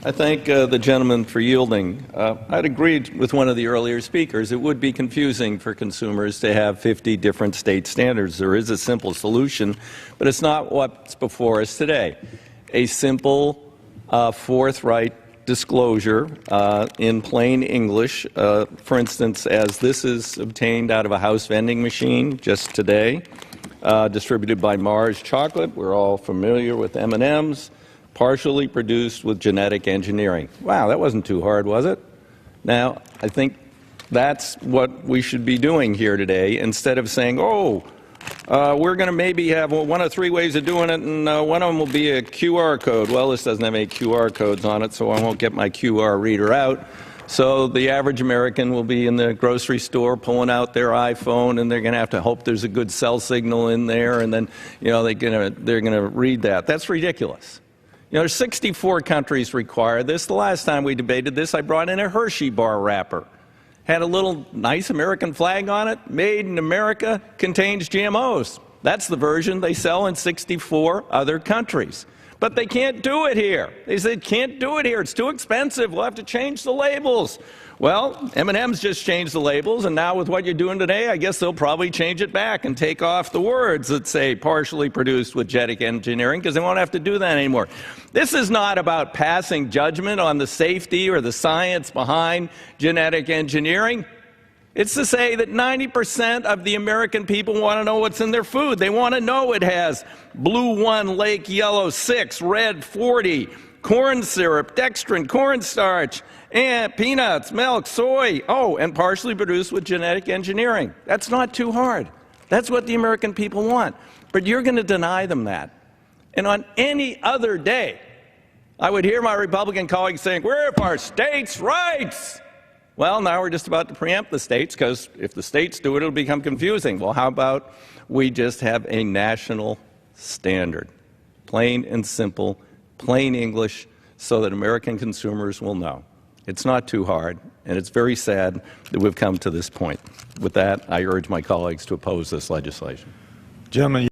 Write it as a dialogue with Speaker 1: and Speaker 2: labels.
Speaker 1: I thank the gentleman for yielding. I'd agreed with one of the earlier speakers. It would be confusing for consumers to have 50 different state standards. There is a simple solution, but it's not what's before us today. A simple, forthright disclosure in plain English, for instance, as this is obtained out of a house vending machine just today, distributed by Mars Chocolate. We're all familiar with M&Ms. Partially produced with genetic engineering. Wow, that wasn't too hard, was it? Now, I think that's what we should be doing here today, instead of saying, oh, we're going to maybe have one of three ways of doing it, and one of them will be a QR code. Well, this doesn't have any QR codes on it, so I won't get my QR reader out. So the average American will be in the grocery store pulling out their iPhone, and they're going to have to hope there's a good cell signal in there, and then, you know, they're going to read that. That's ridiculous. You know, 64 countries require this. The last time we debated this, I brought in a Hershey bar wrapper. Had a little nice American flag on it. Made in America, contains GMOs. That's the version they sell in 64 other countries. But they can't do it here. They said, can't do it here. It's too expensive. We'll have to change the labels. Well, M&M's just changed the labels, and now with what you're doing today, I guess they'll probably change it back and take off the words that say partially produced with genetic engineering, because they won't have to do that anymore. This is not about passing judgment on the safety or the science behind genetic engineering. It's to say that 90% of the American people want to know what's in their food. They want to know it has blue 1, lake yellow 6, red 40, corn syrup, dextrin, cornstarch, and peanuts, milk, soy, and partially produced with genetic engineering. That's not too hard. That's what the American people want. But you're going to deny them that. And on any other day, I would hear my Republican colleagues saying, we're for our states' rights. Well, now we're just about to preempt the states, because if the states do it, it'll become confusing. Well, how about we just have a national standard, plain and simple, plain English, so that American consumers will know. It's not too hard, and it's very sad that we've come to this point. With that, I urge my colleagues to oppose this legislation.
Speaker 2: Gentlemen.